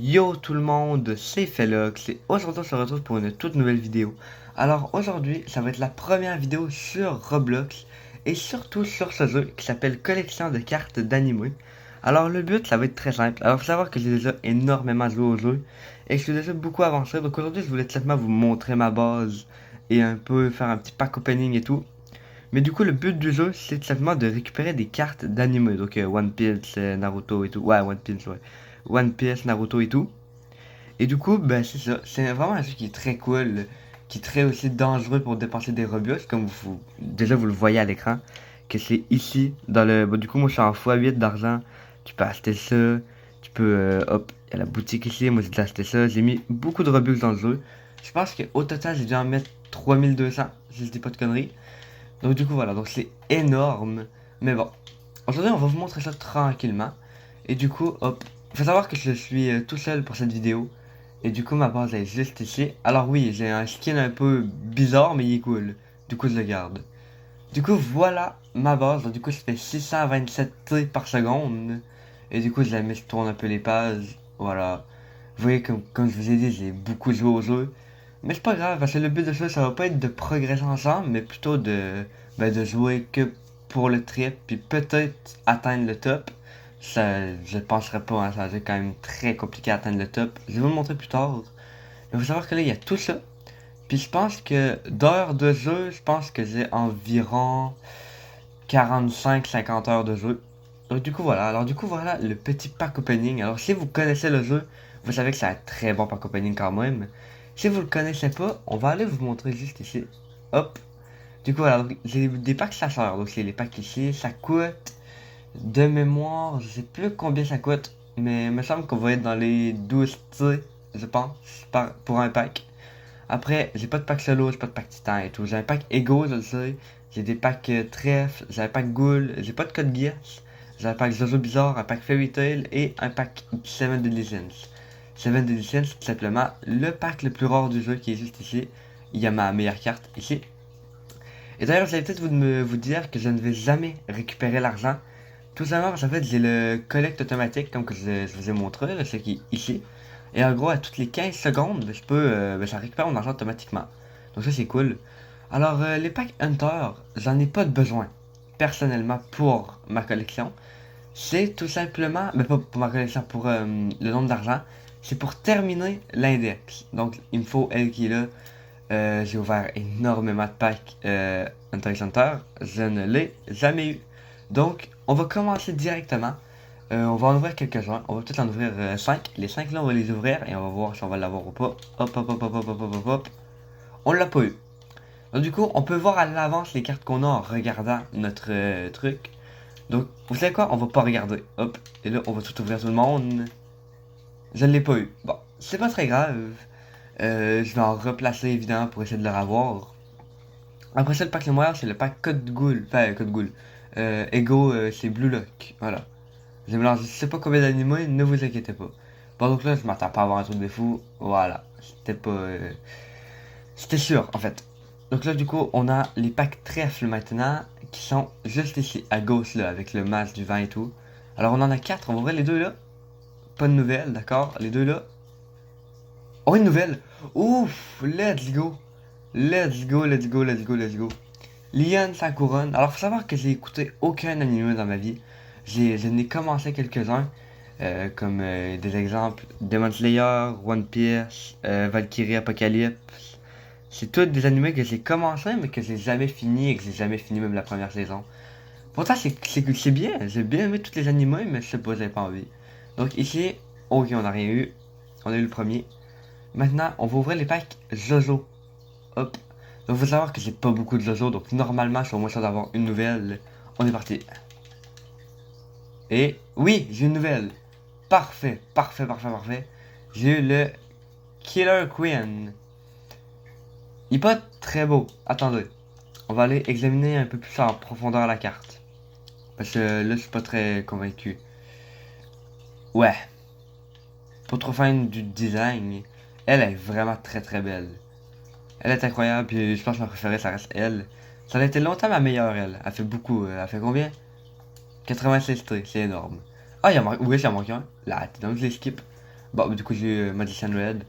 Yo tout le monde, c'est Felox et aujourd'hui on se retrouve pour une toute nouvelle vidéo. Alors aujourd'hui ça va être la première vidéo sur Roblox et surtout sur ce jeu qui s'appelle Collection de cartes d'animé. Alors le but ça va être très simple. Alors faut savoir que j'ai déjà énormément joué au jeu et que je suis déjà beaucoup avancé. Donc aujourd'hui je voulais tout simplement vous montrer ma base et un peu faire un petit pack opening et tout. Mais du coup le but du jeu c'est tout simplement de récupérer des cartes d'animé. Donc One Piece, Naruto et tout. Ouais One Piece ouais. One Piece, Naruto et tout. Et du coup, ben c'est ça. C'est vraiment un jeu qui est très cool, qui est très aussi dangereux pour dépenser des Robux, comme déjà vous le voyez à l'écran, que c'est ici, dans le... Bon, du coup, moi je suis en x8 d'argent, tu peux acheter ça, tu peux... hop, il y a la boutique ici, moi j'ai déjà acheté ça, j'ai mis beaucoup de Robux dans le jeu. Je pense qu'au total, j'ai dû en mettre 3200, si je dis pas de conneries. Donc du coup, voilà, donc c'est énorme. Mais bon, aujourd'hui, on va vous montrer ça tranquillement. Et du coup, hop, faut savoir que je suis tout seul pour cette vidéo. Et du coup, ma base est juste ici. Alors oui, j'ai un skin un peu bizarre, mais il est cool. Du coup, je le garde. Du coup, voilà ma base. Donc, du coup, ça fait 627 T par seconde. Et du coup, je la mets, je tourne un peu les pages. Voilà. Vous voyez, comme je vous ai dit, j'ai beaucoup joué au jeu. Mais c'est pas grave, parce que le but de ça, ça va pas être de progresser ensemble, mais plutôt de jouer que pour le trip, puis peut-être atteindre le top. Ça, je penserais pas, hein, ça va être quand même très compliqué à atteindre le top. Je vais vous le montrer plus tard. Mais faut savoir que là, il y a tout ça. Puis je pense que d'heures de jeu, je pense que j'ai environ 45-50 heures de jeu. Donc du coup voilà, alors du coup voilà le petit pack opening. Alors si vous connaissez le jeu, vous savez que c'est un très bon pack opening quand même. Si vous le connaissez pas, on va aller vous montrer juste ici. Hop. Du coup voilà, donc, j'ai des packs chasseurs. Donc c'est les packs ici, ça coûte de mémoire, je sais plus combien ça coûte, mais il me semble qu'on va être dans les 12 T, je pense, pour un pack. Après, j'ai pas de pack solo, j'ai pas de pack titan et tout. J'ai un pack ego, je le sais. J'ai des packs trèfle, j'ai un pack ghoul, j'ai pas de code geass. J'ai un pack Jojo Bizarre, un pack Fairy Tail et un pack 7 de License. 7 de License, tout simplement le pack le plus rare du jeu qui est juste ici. Il y a ma meilleure carte ici. Et d'ailleurs, vous allez peut-être vous dire que je ne vais jamais récupérer l'argent. Tout simplement parce qu'en fait, j'ai le collect automatique, comme que je vous ai montré, ce qui est ici. Et en gros, à toutes les 15 secondes, ça récupère mon argent automatiquement. Donc ça, c'est cool. Alors, les packs Hunter, j'en ai pas de besoin, personnellement, pour ma collection. C'est tout simplement, mais pas pour ma collection, pour le nombre d'argent. C'est pour terminer l'index. Donc, il me faut elle qui est là. J'ai ouvert énormément de packs Hunter x Hunter. Je ne l'ai jamais eu. Donc, on va commencer directement. On va en ouvrir quelques-uns. On va peut-être en ouvrir 5. Les 5 là, on va les ouvrir et on va voir si on va l'avoir ou pas. Hop, hop, hop, hop, hop, hop, hop, hop. On l'a pas eu. Donc, du coup, on peut voir à l'avance les cartes qu'on a en regardant notre truc. Donc, vous savez quoi? On va pas regarder. Hop. Et là, on va tout ouvrir tout le monde. Je ne l'ai pas eu. Bon, c'est pas très grave. Je vais en replacer évidemment pour essayer de le revoir. Après ça, le pack le meilleur, c'est le pack Code Ghoul. Enfin, Code Ghoul. Ego, c'est Blue Lock. Voilà. J'ai mélangé je sais pas combien d'animaux, ne vous inquiétez pas. Bon, donc là, je m'attends pas à avoir un truc de fou. Voilà. C'était pas. C'était sûr, en fait. Donc là, du coup, on a les packs trèfle maintenant, qui sont juste ici, à gauche, là, avec le masque du vent et tout. Alors, on en a 4. On va ouvrir les deux là. Pas de nouvelles, d'accord? Les deux là. Oh, une nouvelle! Ouf! Let's go! Let's go, let's go, let's go, let's go. Liane sa couronne. Alors, faut savoir que j'ai écouté aucun anime dans ma vie. Je n'ai commencé quelques-uns, comme des exemples Demon Slayer, One Piece, Valkyrie Apocalypse. C'est tous des animés que j'ai commencé, mais que j'ai jamais fini et que j'ai jamais fini même la première saison. Pourtant, c'est bien. J'ai bien aimé tous les animés, mais je sais pas, j'avais pas envie. Donc ici, ok, on n'a rien eu. On a eu le premier. Maintenant, on va ouvrir les packs Jojo. Hop. Donc, faut savoir que j'ai pas beaucoup de Jojo, donc normalement, je suis au moins sûr d'avoir une nouvelle. On est parti. Et oui, j'ai une nouvelle. Parfait, parfait, parfait, parfait. J'ai eu le Killer Queen. Il est pas très beau. Attendez. On va aller examiner un peu plus en profondeur la carte. Parce que là, je suis pas très convaincu. Ouais. Pas trop fan du design. Elle est vraiment très très belle. Elle est incroyable, puis je pense que ma préférée, ça reste elle. Ça a été longtemps ma meilleure, elle. Elle fait beaucoup. Elle fait combien? 96 traits, c'est énorme. Ah, il y a manqué un. Là, donc je les skip. Bon, du coup, j'ai eu Magician Red.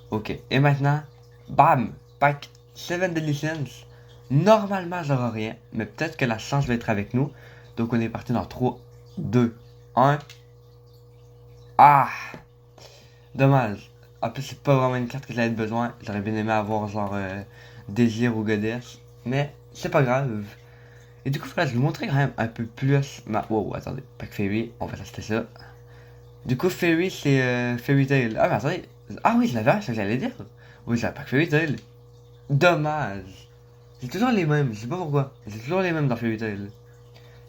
Ok. Et maintenant, bam! Pack 7 Deadly Sins. Normalement, j'aurai rien, mais peut-être que la chance va être avec nous. Donc, on est parti dans 3, 2, 1. Ah! Dommage. En plus, c'est pas vraiment une carte que j'avais besoin. J'aurais bien aimé avoir genre Désir ou Goddess. Mais c'est pas grave. Et du coup, là, je vais vous montrer quand même un peu plus ma. Wow, attendez. Pack Fairy, on va acheter ça. Du coup, Fairy, c'est Fairy Tail. Ah, mais attendez. Ah oui, je l'avais, c'est ce que j'allais dire. Oui, j'ai un pack Fairy Tail. Dommage. J'ai toujours les mêmes, je sais pas pourquoi. J'ai toujours les mêmes dans Fairy Tail.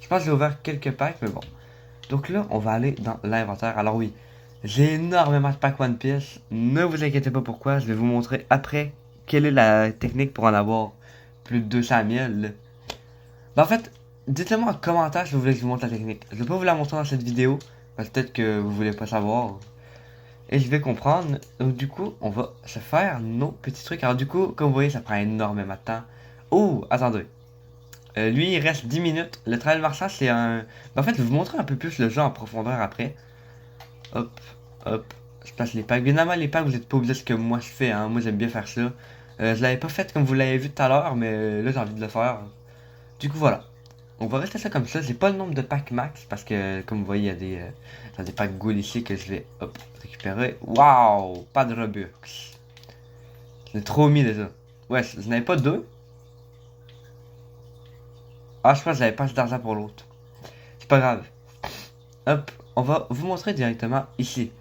Je pense que j'ai ouvert quelques packs, mais bon. Donc là, on va aller dans l'inventaire. Alors oui, j'ai énormément de packs One Piece. Ne vous inquiétez pas pourquoi. Je vais vous montrer après quelle est la technique pour en avoir plus de 200 000. Ben, en fait, dites-le moi en commentaire si vous voulez que je vous montre la technique. Je vais pas vous la montrer dans cette vidéo. Parce que peut-être que vous voulez pas savoir. Et je vais comprendre. Donc du coup, on va se faire nos petits trucs. Alors du coup, comme vous voyez, ça prend énormément de temps. Oh, attendez. Lui, il reste 10 minutes. Le travail marchand, c'est un. Ben, en fait, je vais vous montrer un peu plus le jeu en profondeur après. Hop, hop. Je place les packs. Bien évidemment, les packs, vous n'êtes pas obligé de ce que moi je fais. Hein. Moi, j'aime bien faire ça. Je l'avais pas fait comme vous l'avez vu tout à l'heure, mais là, j'ai envie de le faire. Du coup, voilà. On va rester ça comme ça. J'ai pas le nombre de packs max parce que, comme vous voyez, il y a des packs gold ici que je vais hop, récupérer. Waouh! Pas de Robux. Je l'ai trop mis déjà. Ouais, je n'avais pas deux. Ah, je pense que j'avais pas assez d'argent pour l'autre. C'est pas grave. Hop, on va vous montrer directement ici.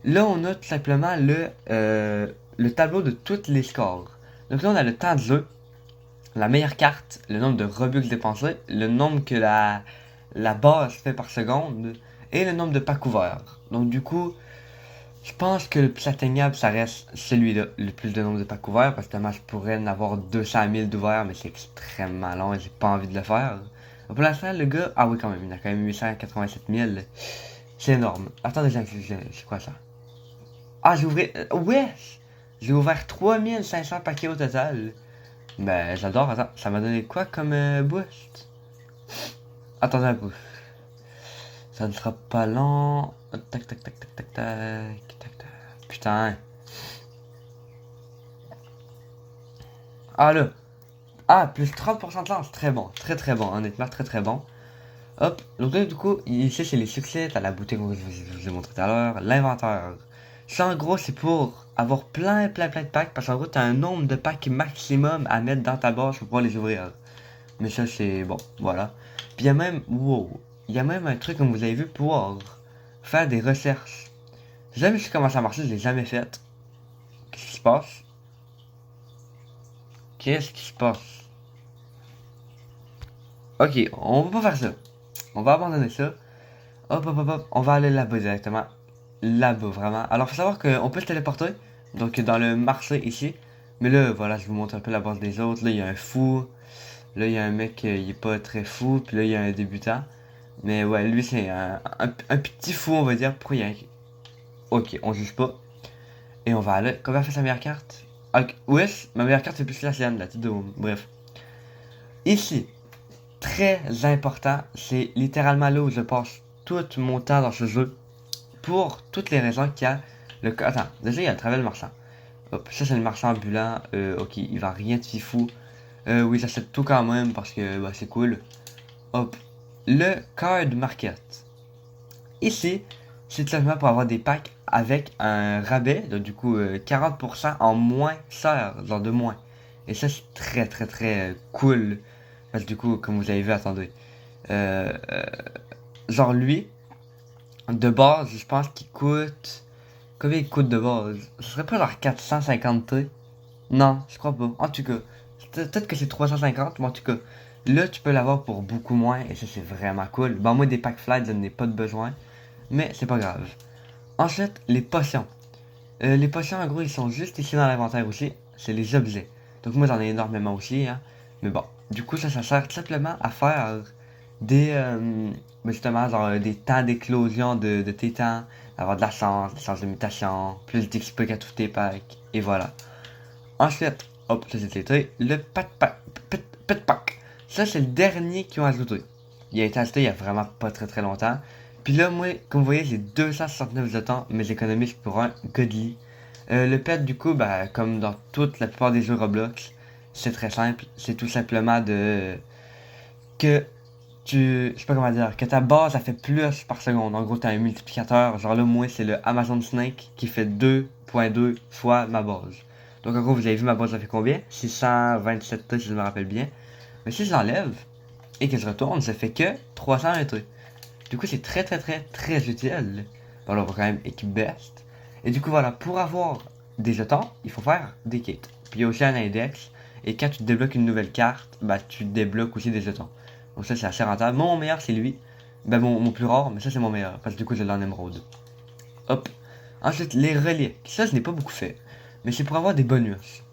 Là, on a tout simplement le tableau de tous les scores. Donc là, on a le temps de jeu, la meilleure carte, le nombre de Robux dépensés, le nombre que la base fait par seconde et le nombre de packs couverts. Donc du coup, je pense que le plus atteignable, ça reste celui-là, le plus de nombre de packs couverts, parce que moi, je pourrais en avoir 200 000 d'ouverts, mais c'est extrêmement long et j'ai pas envie de le faire. Pour l'instant, le gars, ah oui, quand même, il a quand même 887 000. C'est énorme. Attendez, c'est quoi ça? Ah, j'ai ouvert. Ouais! J'ai ouvert 3500 paquets au total. Ben, j'adore. Attends, ça m'a donné quoi comme boost? Attendez un peu. Ça ne sera pas long. Tac, tac, tac, tac, tac, tac, tac, tac. Putain. Ah, là. Ah, plus 30% de lance. Très bon. Très, très bon. Honnêtement, très, très bon. Hop. Donc là, du coup, ici, c'est les succès. T'as la boutique que je vous ai montré tout à l'heure. L'inventaire. Ça, en gros, c'est pour avoir plein de packs. Parce qu'en gros, t'as un nombre de packs maximum à mettre dans ta base pour pouvoir les ouvrir. Mais ça, c'est bon. Voilà. Puis il y a même. Wow. Il y a même un truc, comme vous avez vu, pour faire des recherches. J'ai jamais su comment ça marche. Je l'ai jamais fait. Qu'est-ce qui se passe? Qu'est-ce qui se passe? Ok, on va pas faire ça. On va abandonner ça. Hop, hop, hop, hop. On va aller là-bas directement. Là-bas, vraiment. Alors, faut savoir qu'on peut se téléporter. Donc, dans le marché ici. Mais là, voilà, je vous montre un peu la base des autres. Là, il y a un fou. Là, il y a un mec, il est pas très fou. Puis là, il y a un débutant. Mais ouais, lui, c'est un petit fou, on va dire. Pourquoi il y a un. Ok, on juge pas. Et on va aller. Combien fait sa meilleure carte? Ok, wesh, ma meilleure carte, c'est plus la sienne, la petite de Home. Bref. Ici, très important, c'est littéralement là où je passe tout mon temps dans ce jeu. Pour toutes les raisons qu'il y a. Attends, déjà, il y a le travel marchand. Hop, ça, c'est le marchand ambulant. Ok, il va rien de fifou. Oui, j'achète tout quand même parce que bah, c'est cool. Hop, le card market. Ici, c'est tout simplement pour avoir des packs avec un rabais, donc du coup 40% en moins cher, genre de moins. Et ça, c'est très cool. Parce que du coup, comme vous avez vu, attendez. Euh, euh, genre lui, de base, je pense qu'il coûte. Combien il coûte de base? Ce serait pas genre 450 T? Non, je crois pas. En tout cas, peut-être que c'est 350, mais en tout cas, là, tu peux l'avoir pour beaucoup moins, et ça, c'est vraiment cool. Bon, moi, des packs flight, je n'ai pas de besoin, mais c'est pas grave. Ensuite, les potions. Les potions, en gros, ils sont juste ici dans l'inventaire aussi. C'est les objets. Donc, moi, j'en ai énormément aussi, hein. Mais bon, du coup, ça sert tout simplement à faire des. Justement, genre des temps d'éclosion de tétans, avoir de la chance, des chances de mutation, plus d'XP qu'à tous tes packs, et voilà. Ensuite, hop, ça c'était le pet pack. Ça, c'est le dernier qu'ils ont ajouté. Il a été ajouté il y a vraiment pas très longtemps. Puis là, moi, comme vous voyez, j'ai 269 jetons, mais j'économise pour un godly. Le pet, du coup, bah, comme dans toute la plupart des jeux Roblox, c'est très simple. C'est tout simplement que je sais pas comment dire, que ta base, ça fait plus par seconde. En gros, t'as un multiplicateur. Genre là, moi, c'est le Amazon Snake qui fait 2.2 fois ma base. Donc, en gros, vous avez vu ma base, ça fait combien? 627 T, si je me rappelle bien. Mais si je l'enlève et que je retourne, ça fait que 301 T. Du coup, c'est très, très, très, très utile. Bon, là, on va quand même équipe best. Et du coup, voilà, pour avoir des jetons, il faut faire des kits. Puis il y a aussi un index. Et quand tu débloques une nouvelle carte, bah, tu débloques aussi des jetons. Donc ça, c'est assez rentable. Mon meilleur, c'est lui. Ben, mon plus rare, mais ça, c'est mon meilleur. Parce que du coup, je l'ai en émeraude. Hop. Ensuite, les reliques. Ça, je n'ai pas beaucoup fait. Mais c'est pour avoir des bonus.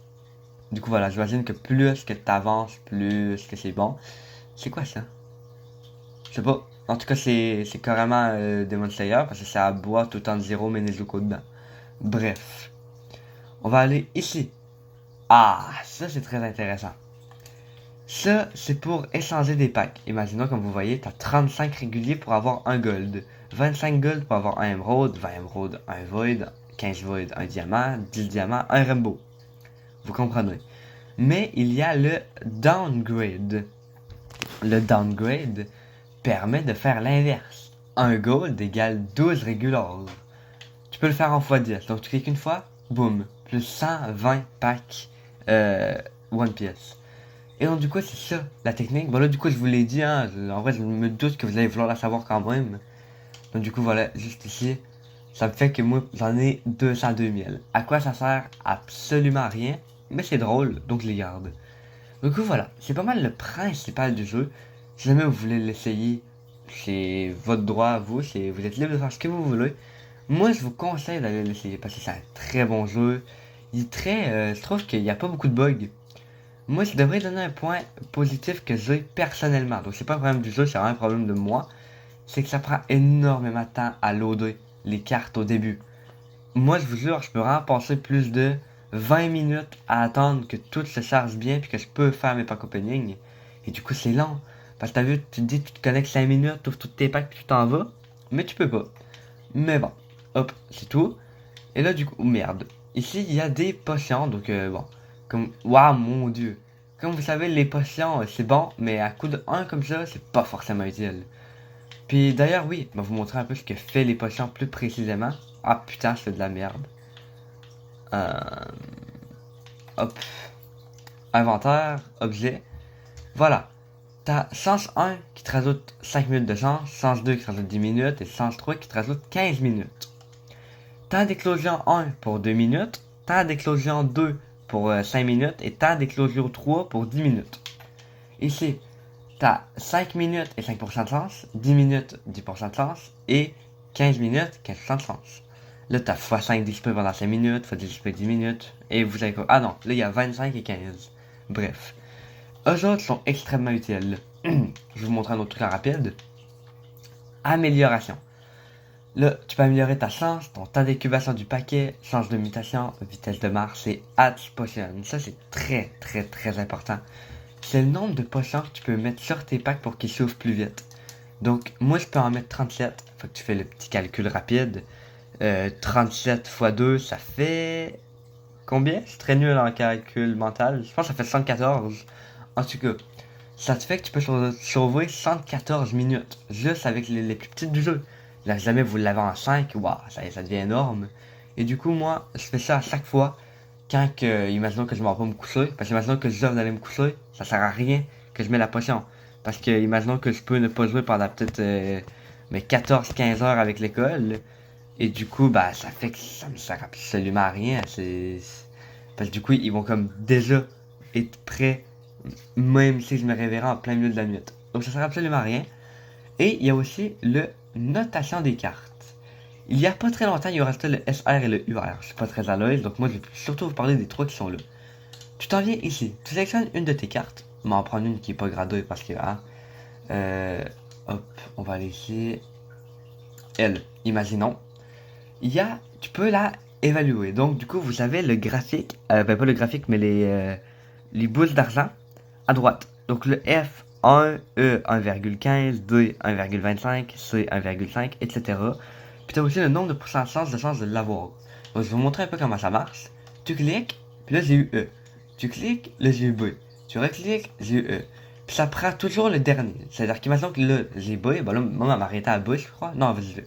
Du coup, voilà, j'imagine que plus que t'avances, plus que c'est bon. C'est quoi ça? Je sais pas. En tout cas, c'est carrément Demon Slayer parce que ça boit tout en zéro mais Nezuko dedans. Bref. On va aller ici. Ah, ça c'est très intéressant. Ça, c'est pour échanger des packs. Imaginons, comme vous voyez, t'as 35 réguliers pour avoir un gold. 25 gold pour avoir un émeraude, 20 émeraudes, un void, 15 void, un diamant, 10 diamants, un rainbow. Vous comprenez. Mais il y a le downgrade. Le downgrade permet de faire l'inverse. Un gold égale 12 regulars. Tu peux le faire en x10. Donc tu cliques une fois, boum, plus 120 packs One Piece. Et donc du coup c'est ça la technique. Bon là du coup je vous l'ai dit, hein, en vrai je me doute que vous allez vouloir la savoir quand même. Donc du coup voilà, juste ici, ça me fait que moi j'en ai 202 000. À quoi ça sert? Absolument rien, mais c'est drôle, donc je les garde. Du coup voilà, c'est pas mal le principal du jeu. Si jamais vous voulez l'essayer, c'est votre droit à vous, vous êtes libre de faire ce que vous voulez. Moi je vous conseille d'aller l'essayer parce que c'est un très bon jeu. Il est très, je trouve qu'il n'y a pas beaucoup de bugs. Moi, je devrais donner un point positif que j'ai personnellement. Donc, c'est pas un problème du jeu, c'est vraiment un problème de moi. C'est que ça prend énormément de temps à loader les cartes au début. Moi, je vous jure, je peux vraiment passer plus de 20 minutes à attendre que tout se charge bien puis que je peux faire mes packs opening. Et du coup, c'est long. Parce que t'as vu, tu te dis, tu te connectes 5 minutes, tu ouvres toutes tes packs puis tu t'en vas. Mais tu peux pas. Mais bon, hop, c'est tout. Et là, du coup, merde. Ici, il y a des potions, donc bon. Comme, waouh, mon dieu. Comme vous savez, les potions, c'est bon, mais à coup de 1 comme ça, c'est pas forcément utile. Puis d'ailleurs, oui, je vais vous montrer un peu ce que fait les potions plus précisément. Ah putain, c'est de la merde. Euh, hop. Inventaire, objet. Voilà. T'as Sens 1 qui te rajoute 5 minutes de chance, Sens 2 qui te rajoute 10 minutes, et Sens 3 qui te rajoute 15 minutes. Temps d'éclosion 1 pour 2 minutes, temps d'éclosion 2 pour 5 minutes et temps d'éclosion 3 pour 10 minutes. Ici, t'as 5 minutes et 5% de chance, 10 minutes 10% de chance et 15 minutes 15% de chance. Là, t'as x5 display pendant 5 minutes, x display 10 minutes et vous avez quoi? Ah non, là il y a 25 et 15. Bref. Eux autres sont extrêmement utiles. Je vais vous montrer un autre truc en rapide. Amélioration. Là, tu peux améliorer ta chance, ton temps d'incubation du paquet, chance de mutation, vitesse de marche et Hatch Potion. Ça, c'est très, très, très important. C'est le nombre de potions que tu peux mettre sur tes packs pour qu'ils s'ouvrent plus vite. Donc, moi, je peux en mettre 37. Faut que tu fais le petit calcul rapide. 37 x 2, ça fait... Combien? C'est très nul en calcul mental. Je pense que ça fait 114. En tout cas, ça te fait que tu peux sauver 114 minutes. Juste avec les plus petites du jeu. Là, jamais vous l'avez en 5, waouh, ça devient énorme. Et du coup, moi, je fais ça à chaque fois. Quand que, imaginons que je m'en vais me coucher. Parce que imaginons que je dois d'aller me coucher, ça sert à rien que je mets la potion. Parce que imaginons que je peux ne pas jouer pendant peut-être mais 14-15 heures avec l'école. Et du coup, bah, ça fait que ça me sert absolument à rien. Parce que du coup, ils vont comme déjà être prêts, même si je me réveillerai en plein milieu de la nuit. Donc ça sert absolument à rien. Et il y a aussi le notation des cartes. Il y a pas très longtemps, il y aura le SR et le UR. Je suis pas très à l'aise, donc moi je vais surtout vous parler des trois qui sont là. Tu t'en viens ici, tu sélectionnes une de tes cartes. On va en prendre une qui est pas gradée parce que hop, on va aller ici. Elle, imaginons. Tu peux la évaluer. Donc du coup vous avez le graphique, pas le graphique mais les boules d'argent à droite. Donc le F 1, E 1,15, D 1,25, C 1,5, etc. Puis tu as aussi le nombre de pourcentages de chances de l'avoir. Donc je vais vous montrer un peu comment ça marche. Tu cliques, puis là j'ai eu E. Tu cliques, là j'ai eu B. Tu recliques, j'ai eu E. Puis ça prend toujours le dernier. C'est-à-dire qu'imaginons que là j'ai B, ben là, moi, elle m'arrêtait à B, je crois. Non, vas-y,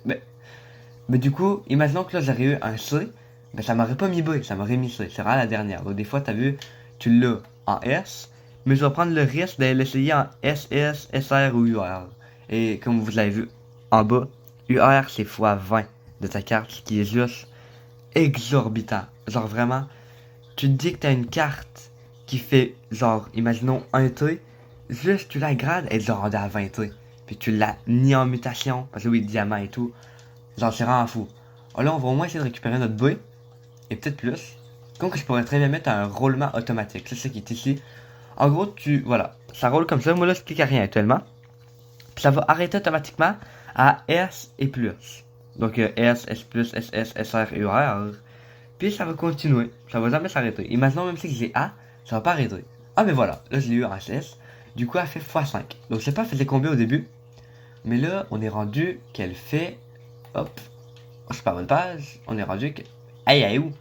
mais du coup, imaginons que là j'aurais eu un C, ben ça m'aurait pas mis B, ça m'aurait mis C. C'est vraiment la dernière. Donc des fois, t'as vu, tu l'as en S, mais je vais prendre le risque d'aller l'essayer en SS, SR ou UR. Et comme vous l'avez vu en bas, UR c'est x20 de ta carte, ce qui est juste exorbitant. Genre vraiment, tu te dis que t'as une carte qui fait genre, imaginons un T, juste tu la grades, elle est genre à 20 T. Puis tu l'as ni en mutation, parce que oui, diamant et tout. Genre c'est vraiment fou. Alors là, on va au moins essayer de récupérer notre B, et peut-être plus. Donc je pourrais très bien mettre un roulement automatique. C'est ce qui est ici. En gros, voilà, ça roule comme ça. Moi là, je clique à rien actuellement. Puis ça va arrêter automatiquement à S et plus. Donc S, S+, SS, SR et UR. Puis ça va continuer. Ça va jamais s'arrêter. Imaginons même si j'ai A, ça va pas arrêter. Ah mais voilà, là je l'ai eu en SS. Du coup, elle fait x5. Donc je sais pas, elle faisait combien au début. Mais là, on est rendu qu'elle fait... Hop. Je suis pas à bonne page. On est rendu que... Aïe, aïe, où?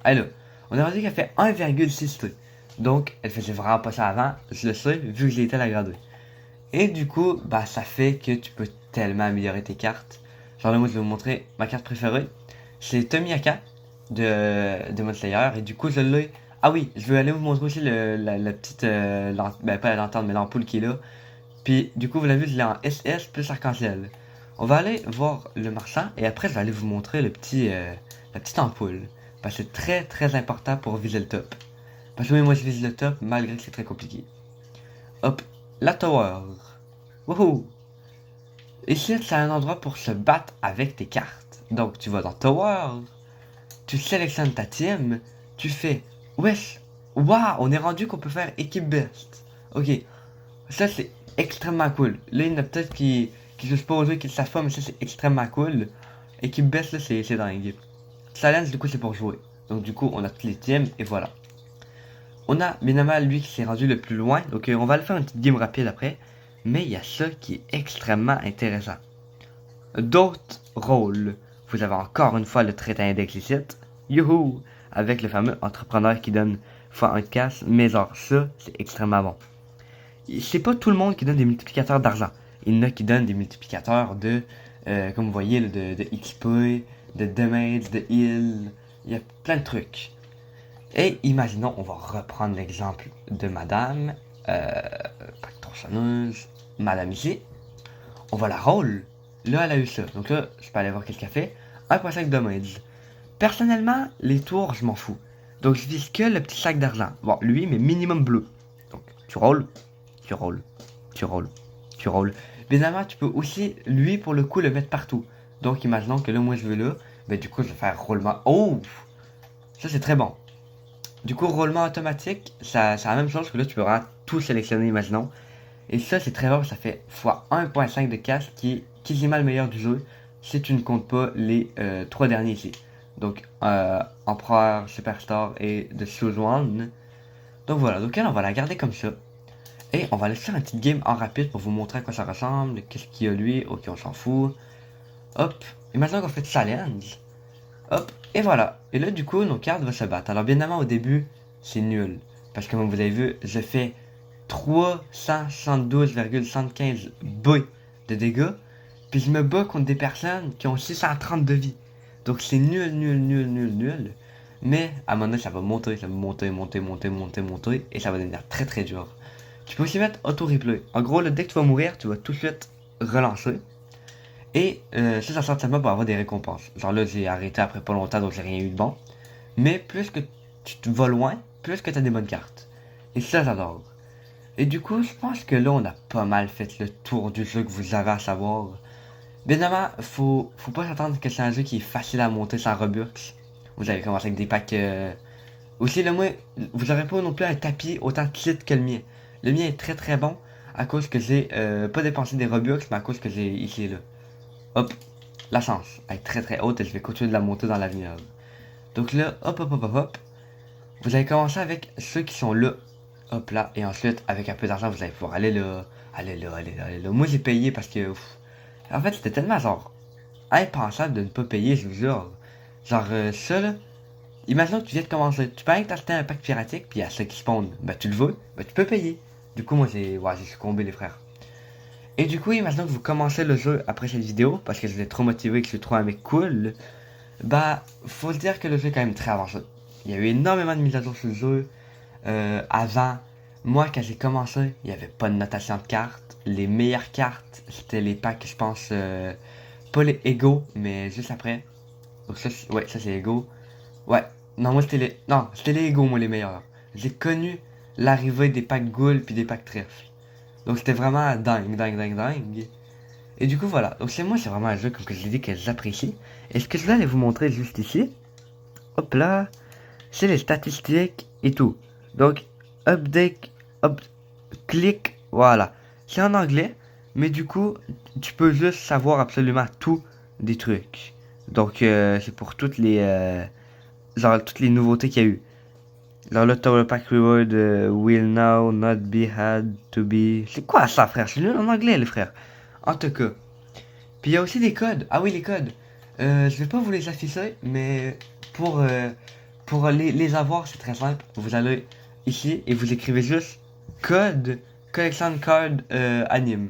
Aïe là. On est rendu qu'elle fait 1,6 T. Donc, elle faisait vraiment pas ça avant. Je le sais, vu que j'ai été la grader. Et du coup, bah ça fait que tu peux tellement améliorer tes cartes. Genre là, moi, je vais vous montrer ma carte préférée. C'est Tomiaka de Demon Slayer. Et du coup, je l'ai... Ah oui, je vais aller vous montrer aussi la petite... ben, pas la lanterne, mais l'ampoule qui est là. Puis, du coup, vous l'avez vu, je l'ai en SS plus arc-en-ciel. On va aller voir le marchand et après, je vais aller vous montrer la petite ampoule. Parce que c'est très très important pour viser le top. Parce que oui, moi je vise le top malgré que c'est très compliqué. Hop, la tower. Wouhou! Ici, c'est un endroit pour se battre avec tes cartes. Donc, tu vas dans tower, tu sélectionnes ta team, tu fais wesh, waouh, on est rendu qu'on peut faire équipe best. Ok, ça c'est extrêmement cool. Là, il y en a peut-être qui jouent pas au jeu, qui le savent pas, mais ça c'est extrêmement cool. Équipe best, là, c'est dingue. Silence, du coup, c'est pour jouer. Donc, du coup, on a toutes les teams, et voilà. On a bien mal lui qui s'est rendu le plus loin. Donc, on va le faire une petite game rapide après. Mais il y a ça qui est extrêmement intéressant. D'autres rôles. Vous avez encore une fois le trait index ici. Youhou! Avec le fameux entrepreneur qui donne x1 de cash. Mais genre, ça, c'est extrêmement bon. C'est pas tout le monde qui donne des multiplicateurs d'argent. Il y en a qui donnent des multiplicateurs comme vous voyez, de XP, de damage, de heal. Il y a plein de trucs. Et imaginons, on va reprendre l'exemple de Madame, tronçonneuse, Madame ici. On va la roll. Là, elle a eu ça. Donc là, je peux aller voir qu'est-ce qu'elle fait. 1.5 damage. Personnellement, les tours, je m'en fous. Donc je vise que le petit sac d'argent. Bon, lui, mais minimum bleu. Donc, tu rolls, tu rolls, tu rolls, tu rolls. Évidemment, tu peux aussi, lui, pour le coup, le mettre partout. Donc, imaginons que là, moi, je veux là. Ben, du coup, je vais faire roulement. Oh! Ça, c'est très bon. Du coup, roulement automatique, c'est la même chose que là, tu peux vraiment tout sélectionner, imaginons. Et ça, c'est très bon, ça fait x1.5 de cash, qui est quasiment le meilleur du jeu, si tu ne comptes pas les 3 derniers ici. Donc, Empereur, Superstar et The Choose One. Donc voilà, donc elle, on va la garder comme ça. Et on va aller faire un petit game en rapide pour vous montrer à quoi ça ressemble, qu'est-ce qu'il y a lui, ok, on s'en fout. Hop, imaginons qu'on fait challenge. Hop, et voilà. Et là, du coup, nos cartes vont se battre. Alors, bien évidemment, au début, c'est nul. Parce que, comme vous avez vu, je fais 372,75 B de dégâts. Puis, je me bats contre des personnes qui ont 630 de vie. Donc, c'est nul, nul, nul, nul, nul. Mais, à un moment donné, ça va monter, monter, monter, monter, monter, monter. Et ça va devenir très, très dur. Tu peux aussi mettre auto-replay. En gros, là, dès que tu vas mourir, tu vas tout de suite relancer. Et ça sert tellement pour avoir des récompenses. Genre là, j'ai arrêté après pas longtemps, donc j'ai rien eu de bon. Mais plus que tu te vas loin, plus que t'as des bonnes cartes. Et ça, j'adore. Et du coup, je pense que là, on a pas mal fait le tour du jeu que vous avez à savoir. Bien évidemment, faut pas s'attendre que c'est un jeu qui est facile à monter sans Robux. Vous avez commencé avec des packs... Aussi, là, moi, vous aurez pas non plus un tapis autant titre que le mien. Le mien est très très bon à cause que j'ai pas dépensé des Robux, mais à cause que j'ai ici et là. Hop, la chance, elle est très très haute et je vais continuer de la monter dans l'avenir. Donc là, hop hop hop hop hop, vous allez commencer avec ceux qui sont là. Hop là, et ensuite, avec un peu d'argent, vous allez pouvoir aller là, aller là, aller là, aller là. Moi, j'ai payé parce que, en fait, c'était tellement genre impensable de ne pas payer, je vous jure. Genre, ça là, imaginons que tu viens de commencer, tu paries que t'as acheté un pack piratique, puis il y a ceux qui spawn, bah tu le veux, bah tu peux payer. Du coup, moi, j'ai succombé, les frères. Et du coup, imaginons que vous commencez le jeu après cette vidéo, parce que je vous ai trop motivé, que je suis trop un mec cool, bah, faut se dire que le jeu est quand même très avancé. Il y a eu énormément de mises à jour sur le jeu. Avant, moi, quand j'ai commencé, il n'y avait pas de notation de cartes. Les meilleures cartes, c'était les packs, je pense, pas les égaux, mais juste après. Donc ça, ouais, ça c'est égaux. Ouais, non, moi c'était les. Non, c'était les égaux, moi les meilleurs. J'ai connu l'arrivée des packs ghouls puis des packs trèfles. Donc c'était vraiment dingue, dingue, dingue, dingue. Et du coup, voilà. Donc c'est moi, c'est vraiment un jeu, comme que je l'ai dit, que j'apprécie. Et ce que je vais aller vous montrer juste ici, hop là, c'est les statistiques et tout. Donc, update, up, click, voilà. C'est en anglais, mais du coup, tu peux juste savoir absolument tout des trucs. Donc, c'est pour toutes les, genre, toutes les nouveautés qu'il y a eu. Genre, le Tower Pack Reward will now not be had to be. C'est quoi ça, frère? Je suis nul en anglais, les frères. En tout cas. Puis il y a aussi des codes. Ah oui, les codes. Je vais pas vous les afficher, mais pour, euh, pour les avoir, c'est très simple. Vous allez ici et vous écrivez juste code collection card anime.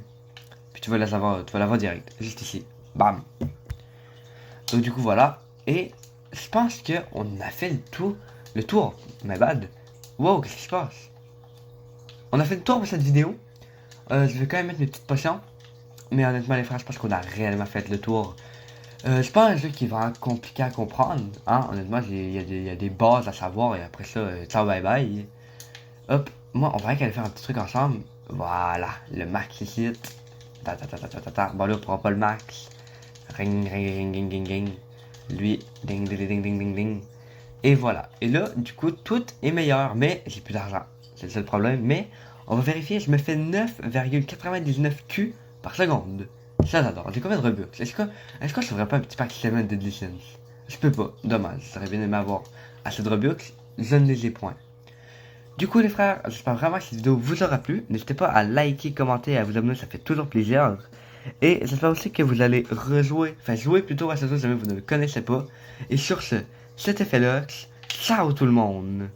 Puis tu vas l'avoir direct, juste ici. Bam. Donc du coup voilà. Et je pense que on a fait le tour. My bad. Wow, qu'est-ce qui se passe? On a fait le tour pour cette vidéo. Je vais quand même mettre mes petites potions. Mais honnêtement les frères, je pense qu'on a réellement fait le tour. C'est pas un jeu qui est vraiment compliqué à comprendre, hein, honnêtement, il y a des bases à savoir et après ça, ciao bye bye. Hop, moi, on va aller faire un petit truc ensemble. Voilà, le max ici. Ta ta ta ta ta ta ta. Bon là, on prend pas le max. Ring, ring, ring, ring, ring, ring. Lui, ding, ding, ding, ding, ding, ding. Et voilà. Et là, du coup, tout est meilleur, mais j'ai plus d'argent. C'est le seul problème. Mais on va vérifier, je me fais 9,99 Q par seconde. Ça j'adore. J'ai combien de Robux? Est-ce que je ferais pas un petit pack 7 de licence? Je peux pas. Dommage. J'aurais bien aimé avoir assez de Robux. Je ne les ai point. Du coup les frères, j'espère vraiment que cette vidéo vous aura plu. N'hésitez pas à liker, commenter et à vous abonner, ça fait toujours plaisir. Et j'espère aussi que vous allez rejouer, enfin jouer plutôt à ce jeu si jamais vous ne le connaissez pas. Et sur ce, c'était Felox. Ciao tout le monde!